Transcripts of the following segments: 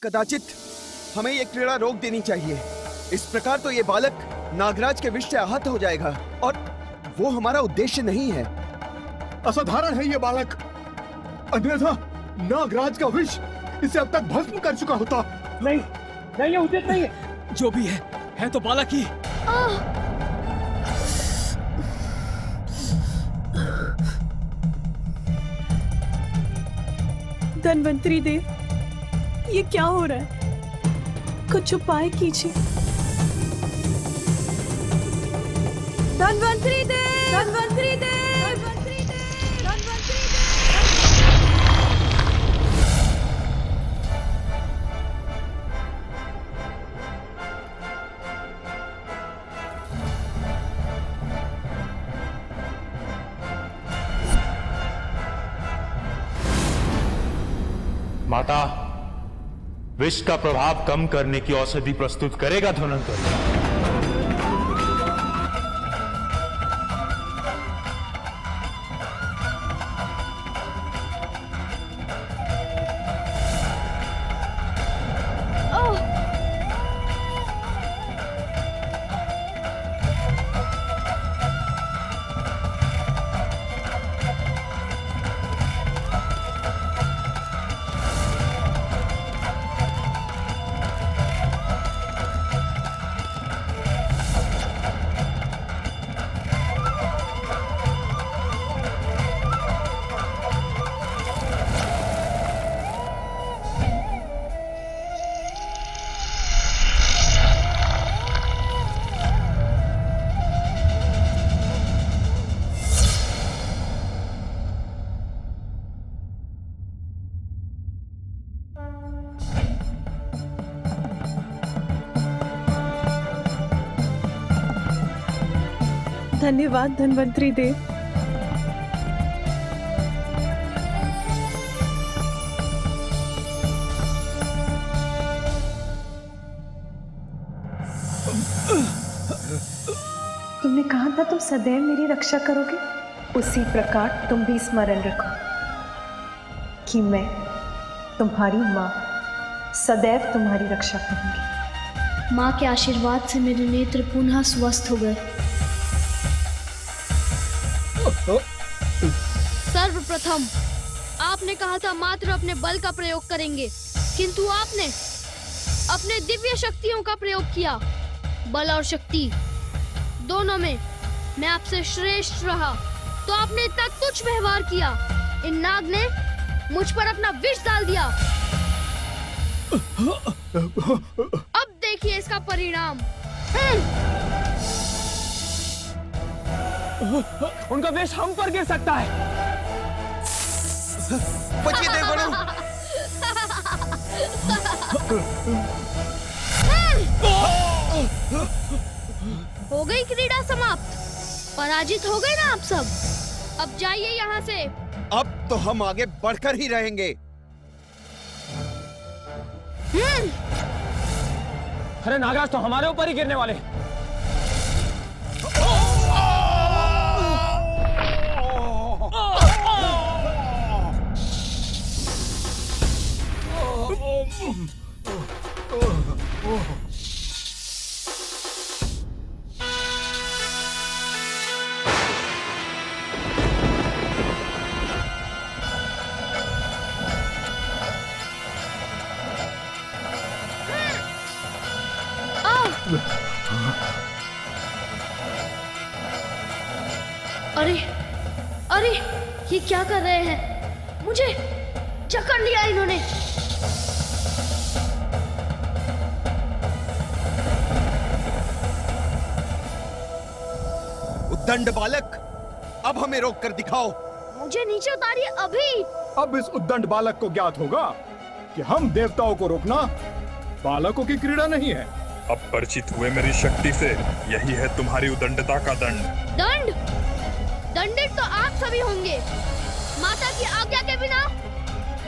कदाचित हमें ये क्रीड़ा रोक देनी चाहिए। इस प्रकार तो ये बालक नागराज के विष से आहत हो जाएगा और वो हमारा उद्देश्य नहीं है। असाधारण है ये बालक, अन्यथा नागराज का विष इसे अब तक भस्म कर चुका होता। नहीं नहीं, ये उचित नहीं है। जो भी है तो बालक ही। धन्वंतरी देव, ये क्या हो रहा है? कुछ उपाय कीजिए। धन्वंतरी देव, धन्वंतरी देव, धन्वंतरी देव, धन्वंतरी माता, विष का प्रभाव कम करने की औषधि प्रस्तुत करेगा धन्वंतरी। धन्यवाद धन्वंतरी देव। तुमने कहा था तुम सदैव मेरी रक्षा करोगे, उसी प्रकार तुम भी स्मरण रखो कि मैं तुम्हारी माँ सदैव तुम्हारी रक्षा करूंगी। माँ के आशीर्वाद से मेरे नेत्र पुनः स्वस्थ हो गए। सर्वप्रथम आपने कहा था मात्र अपने बल का प्रयोग करेंगे, किंतु आपने अपने दिव्य शक्तियों का प्रयोग किया। बल और शक्ति दोनों में मैं आपसे श्रेष्ठ रहा, तो आपने इतना तुच्छ व्यवहार किया। इन नाग ने मुझ पर अपना विष डाल दिया। अब देखिए इसका परिणाम। उनका विष हम पर गिर सकता है। बचिए देवगणों। हो गई क्रीड़ा समाप्त। पराजित हो गए ना आप सब। अब जाइए यहाँ से। अब तो हम आगे बढ़कर ही रहेंगे। अरे नागराज तो हमारे ऊपर ही गिरने वाले। अरे अरे, ये क्या कर रहे हैं? मुझे जकड़ लिया इन्होंने। उद्दंड बालक, अब हमें रोक कर दिखाओ। मुझे नीचे उतारिए अभी। अब इस उद्दंड बालक को ज्ञात होगा कि हम देवताओं को रोकना बालकों की क्रीड़ा नहीं है। अब परिचित हुए मेरी शक्ति से, यही है तुम्हारी उदंडता का दंड। दंड? दंडित तो आप सभी होंगे। माता की आज्ञा के बिना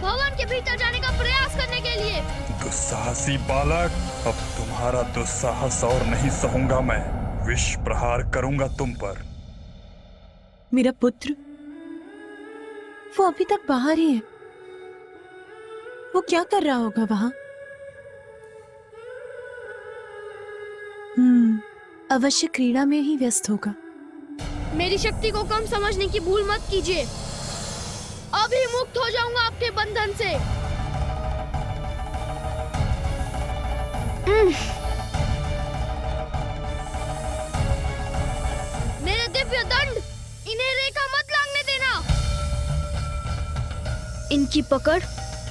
भवन के भीतर जाने का प्रयास करने के लिए। दुस्साहसी बालक, अब तुम्हारा दुस्साहस और नहीं सहूंगा मैं। विष प्रहार करूंगा तुम पर। मेरा पुत्र, वो अभी तक बाहर ही है। वो क्या कर रहा होगा वहां? अवश्य क्रीड़ा में ही व्यस्त होगा। मेरी शक्ति को कम समझने की भूल मत कीजिए। अभी मुक्त हो जाऊंगा आपके बंधन से। मेरे दिव्य दंड, इन्हें रेखा मत लागने देना। इनकी पकड़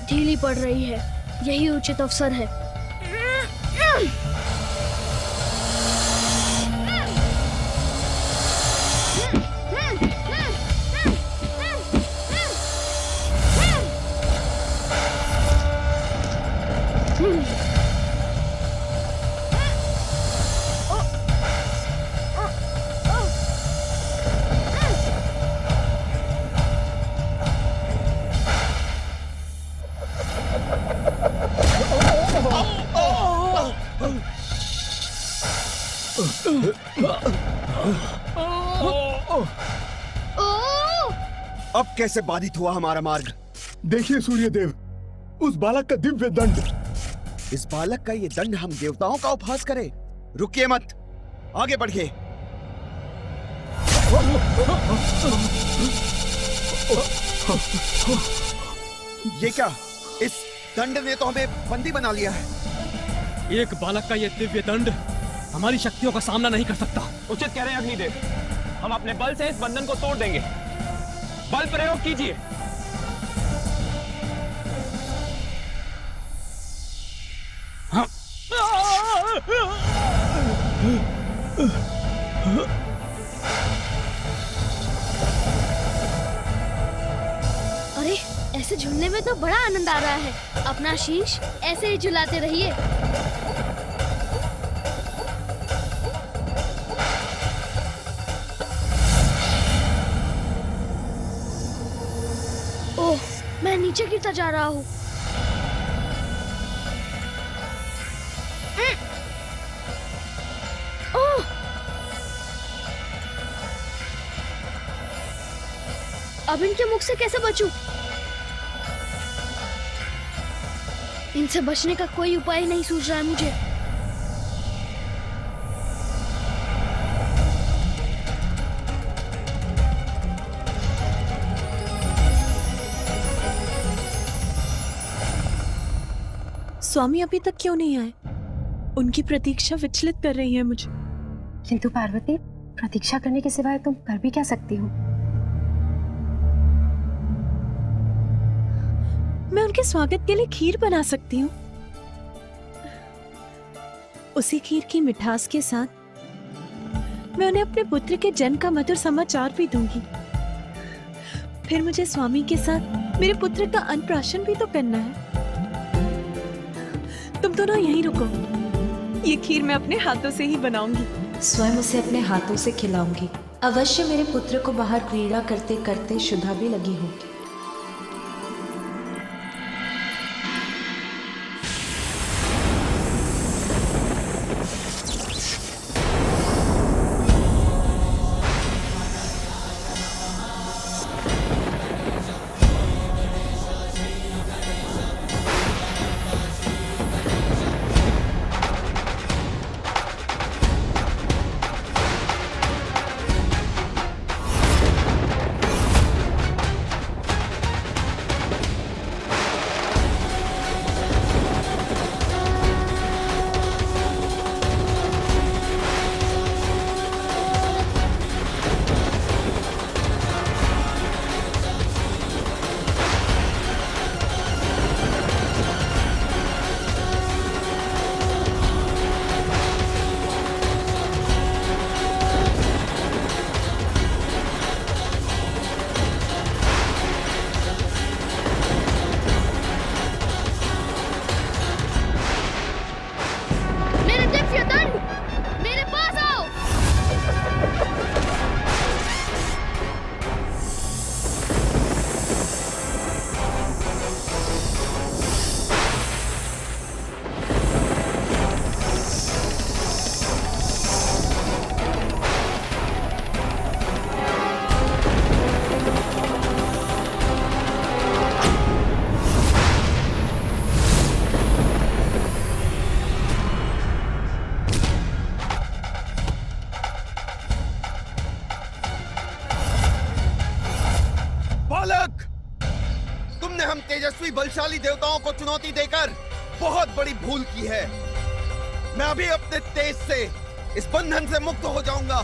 ढीली पड़ रही है, यही उचित अवसर है। अब कैसे बाधित हुआ हमारा मार्ग? देखिए सूर्यदेव, उस बालक का दिव्य दंड। इस बालक का ये दंड हम देवताओं का उपहास करें? रुकिए मत, आगे बढ़िए। ये क्या? इस दंड ने तो हमें बंदी बना लिया है। एक बालक का ये दिव्य दंड हमारी शक्तियों का सामना नहीं कर सकता। उचित कह रहे हैं अग्निदेव, हम अपने बल से इस बंधन को तोड़ देंगे। बल प्रयोग कीजिए। हाँ। अरे, ऐसे झूलने में तो बड़ा आनंद आ रहा है। अपना शीश ऐसे ही झुलाते रहिए। ओह, मैं नीचे गिरता जा रहा हूँ। ओह! अब इनके मुख से कैसे बचूं? इनसे बचने का कोई उपाय नहीं सूझ रहा है मुझे। स्वामी अभी तक क्यों नहीं आए? उनकी प्रतीक्षा विचलित कर रही है मुझे। किंतु पार्वती, प्रतीक्षा करने के सिवाय तुम कर भी क्या सकती हो? मैं उनके स्वागत के लिए खीर बना सकती हूँ। उसी खीर की मिठास के साथ मैं उन्हें अपने पुत्र के जन्म का मधुर समाचार भी दूंगी। फिर मुझे स्वामी के साथ मेरे पुत्र का अन्नप्राशन भी तो करना है। तुम दोनों यहीं रुको, ये खीर मैं अपने हाथों से ही बनाऊंगी। स्वयं उसे अपने हाथों से खिलाऊंगी। अवश्य मेरे पुत्र को बाहर क्रीड़ा करते करते शुदा भी लगी होगी। तेजस्वी बलशाली देवताओं को चुनौती देकर बहुत बड़ी भूल की है। मैं अभी अपने तेज से इस बंधन से मुक्त हो जाऊंगा।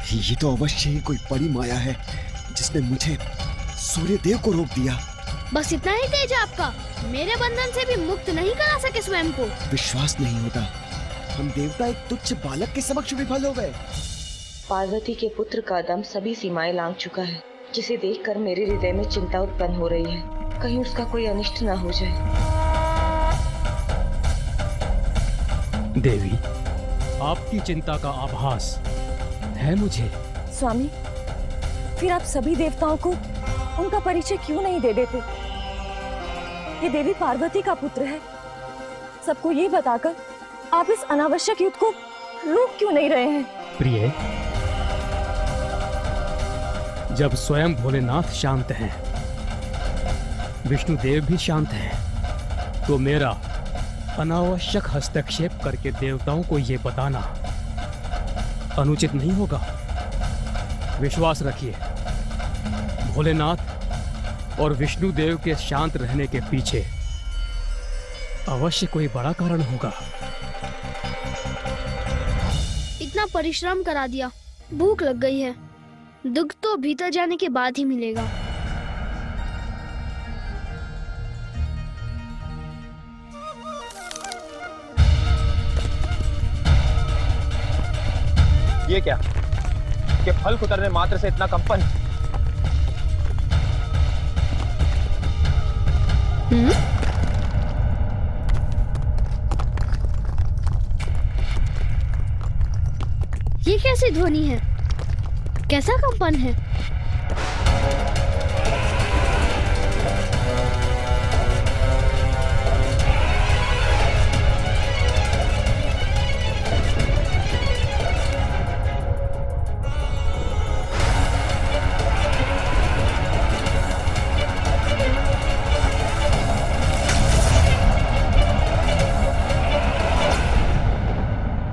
ये तो अवश्य ही कोई बड़ी माया है जिसने मुझे सूर्यदेव को रोक दिया। बस इतना ही तेज है आपका? मेरे बंधन से भी मुक्त नहीं करा सके स्वयं को? विश्वास नहीं होता, हम देवता एक तुच्छ बालक के समक्ष विफल हो गए। पार्वती के पुत्र का दम सभी सीमाएं लांघ चुका है, जिसे देखकर मेरे हृदय में चिंता उत्पन्न हो रही है। कहीं उसका कोई अनिष्ट न हो जाए। देवी, आपकी चिंता का आभास है मुझे। स्वामी, फिर आप सभी देवताओं को उनका परिचय क्यों नहीं दे देते? ये देवी पार्वती का पुत्र है। सबको ये बताकर आप इस अनावश्यक युद्ध को रोक क्यों नहीं रहे हैं? प्रिय, जब स्वयं भोलेनाथ शांत हैं, विष्णुदेव भी शांत हैं, तो मेरा अनावश्यक हस्तक्षेप करके देवताओं को ये बताना अनुचित नहीं होगा। विश्वास रखिए, भोलेनाथ और विष्णुदेव के शांत रहने के पीछे अवश्य कोई बड़ा कारण होगा। इतना परिश्रम करा दिया, भूख लग गई है। दुख तो भीतर जाने के बाद ही मिलेगा। ये क्या कि फल कुतरने मात्र से इतना कंपन? ये कैसी ध्वनि है? कैसा कंपन है?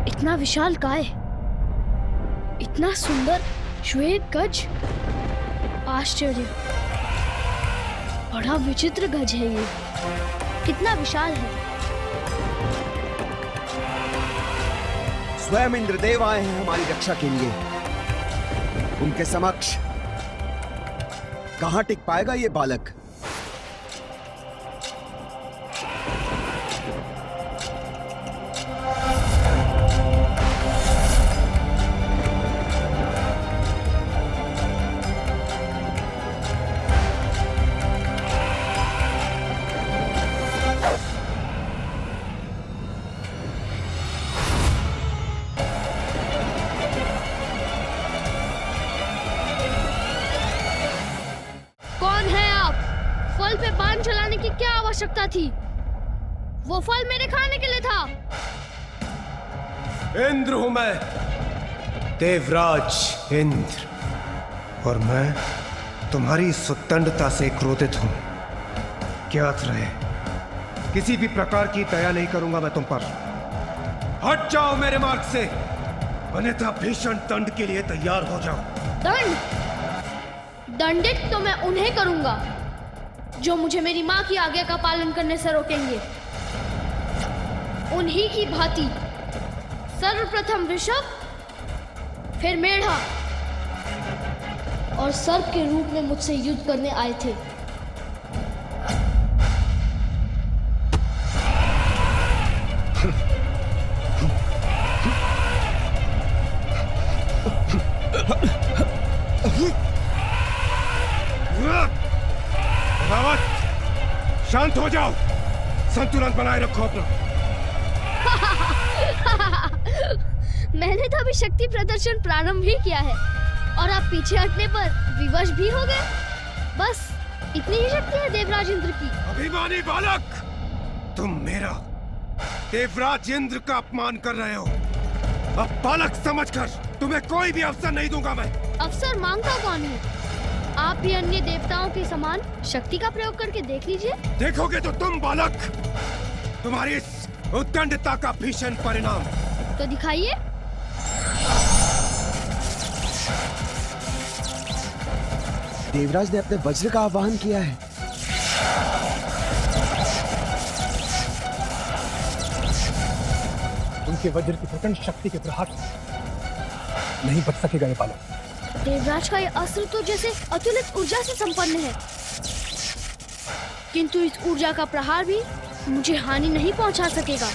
इतना विशाल काय, इतना सुंदर श्वेत गज, आश्चर्य, बड़ा विचित्र गज है ये। कितना विशाल है। स्वयं इंद्रदेव आए हैं हमारी रक्षा के लिए। उनके समक्ष कहां टिक पाएगा ये बालक? फल पे बाण चलाने की क्या आवश्यकता थी? वो फल मेरे खाने के लिए था। इंद्र हूं मैं, देवराज इंद्र, और मैं तुम्हारी सुतंडता से क्रोधित हूं। ज्ञात रहे, किसी भी प्रकार की दया नहीं करूंगा मैं तुम पर। हट जाओ मेरे मार्ग से, अन्यथा भीषण दंड के लिए तैयार हो जाओ। दंड? दंडित तो मैं उन्हें करूंगा जो मुझे मेरी माँ की आज्ञा का पालन करने से रोकेंगे। उन्हीं की भांति सर्वप्रथम ऋषभ, फिर मेढ़ा, और सर्प के रूप में मुझसे युद्ध करने आए थे। शांत हो जाओ, संतुलन बनाए रखो अपना। मैंने तो अभी शक्ति प्रदर्शन प्रारंभ ही किया है और आप पीछे हटने पर विवश भी हो गए। बस इतनी ही शक्ति है देवराज इंद्र की। अभिमानी बालक, तुम मेरा देवराज इंद्र का अपमान कर रहे हो। अब बालक समझकर तुम्हें कोई भी अवसर नहीं दूंगा मैं। अवसर मांगता कौन है? आप भी अन्य देवताओं के समान शक्ति का प्रयोग करके देख लीजिए। देखोगे तो तुम बालक, तुम्हारी इस उद्दंडता का भीषण परिणाम। तो दिखाइए। देवराज ने अपने वज्र का आह्वान किया है। उनके वज्र की प्रचंड शक्ति के प्रहार से नहीं बच सकेगा ये बालक। देवराज का ये अस्त्र तो जैसे अतुलित ऊर्जा से संपन्न है, किंतु इस ऊर्जा का प्रहार भी मुझे हानि नहीं पहुंचा सकेगा।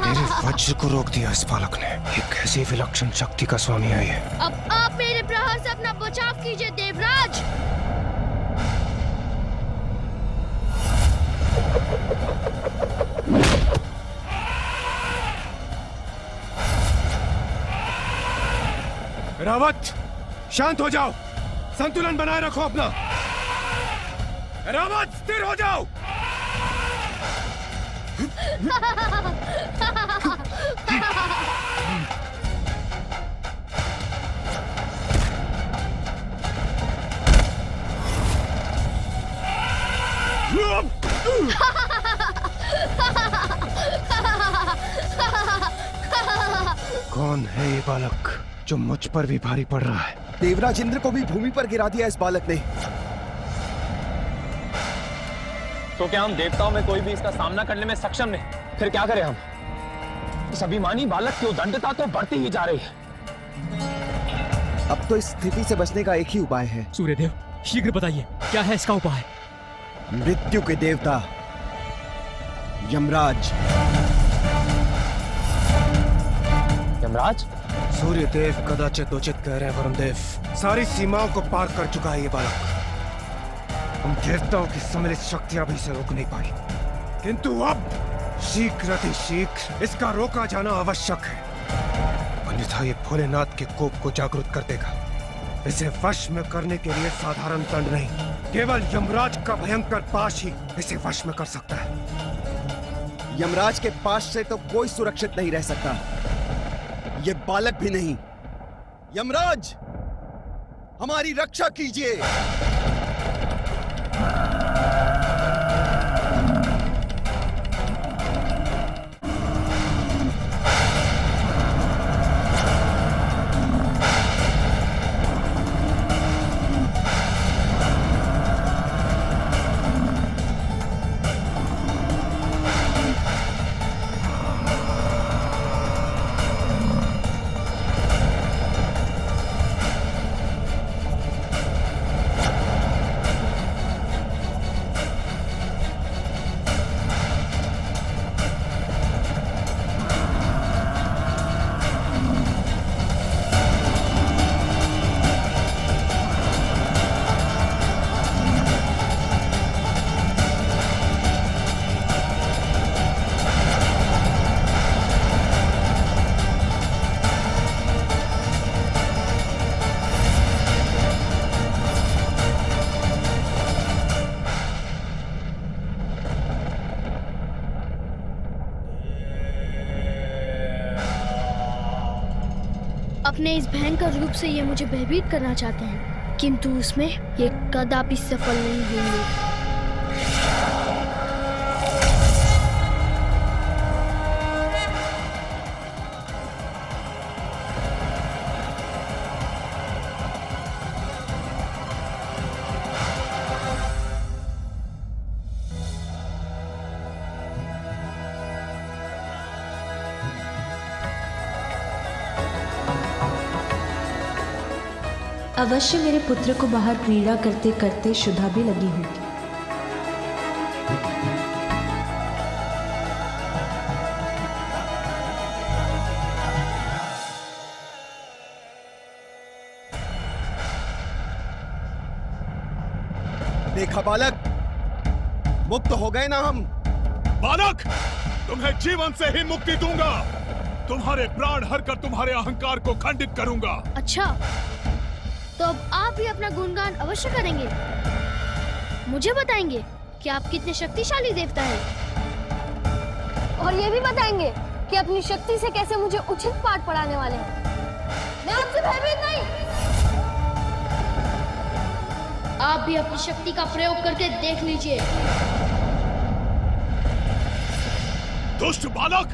मेरे वज्र को रोक दिया इस बालक ने। ये कैसी विलक्षण शक्ति का स्वामी है ये। अब आप मेरे प्रहार से अपना बचाव कीजिए देवराज। रावत, शांत हो जाओ, संतुलन बनाए रखो अपना। रावत, स्थिर हो जाओ। कौन है ये बालक जो मुझ पर भी भारी पड़ रहा है? देवराज इंद्र को भी भूमि पर गिरा दिया इस बालक ने। तो क्या हम देवताओं में कोई भी इसका सामना करने में सक्षम नहीं? फिर क्या करें हम? इस अभिमानी बालक की उद्दंडता तो बढ़ती ही जा रही है। अब तो इस स्थिति से बचने का एक ही उपाय है। सूर्यदेव, शीघ्र बताइए, क्या है इसका उपाय? मृत्यु के देवता यमराज। यमराज? सूर्यदेव कदाचित उचित कह रहे हैं वरुणदेव। सारी सीमाओं को पार कर चुका है ये बालक। हम देवताओं की सम्मिलित शक्तियां भी इसे रोक नहीं पाई, किंतु अब शीघ्र अति शीघ्र इसका रोका जाना आवश्यक है, अन्यथा ये भोलेनाथ के कोप को जागृत कर देगा। इसे वश में करने के लिए साधारण दंड नहीं, केवल यमराज का भयंकर पाश ही इसे वश में कर सकता है। यमराज के पाश से तो कोई सुरक्षित नहीं रह सकता, ये बालक भी नहीं। यमराज, हमारी रक्षा कीजिए। अपने इस भयंकर रूप से ये मुझे भयभीत करना चाहते हैं, किंतु उसमें ये कदापि सफल नहीं होंगे। अवश्य मेरे पुत्र को बाहर क्रीड़ा करते करते शुदा भी लगी होगी। देखा बालक, मुक्त हो गए ना हम। बालक, तुम्हें जीवन से ही मुक्ति दूंगा। तुम्हारे प्राण हर कर तुम्हारे अहंकार को खंडित करूंगा। अच्छा, तो अब आप भी अपना गुणगान अवश्य करेंगे, मुझे बताएंगे कि आप कितने शक्तिशाली देवता हैं, और ये भी बताएंगे कि अपनी शक्ति से कैसे मुझे उचित पाठ पढ़ाने वाले हैं। मैं आपसे भयभीत नहीं। आप भी अपनी शक्ति का प्रयोग करके देख लीजिए। दुष्ट बालक,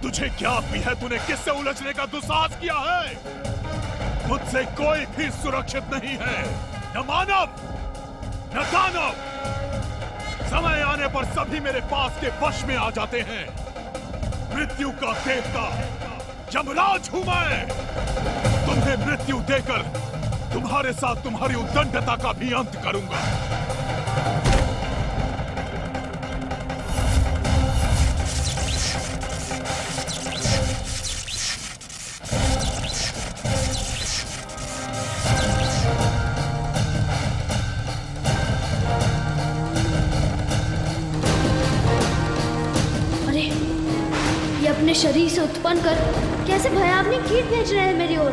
तुझे क्या भी है? तूने किससे उलझने का दुस्साहस किया है? मुझसे कोई भी सुरक्षित नहीं है, न मानव न दानव। समय आने पर सभी मेरे पास के वश में आ जाते हैं। मृत्यु का देवता यमराज हूं मैं। तुम्हें मृत्यु देकर तुम्हारे साथ तुम्हारी उद्दंडता का भी अंत करूंगा। अपने शरीर से उत्पन्न कर कैसे भयावनी कीट भेज रहे हैं मेरी ओर।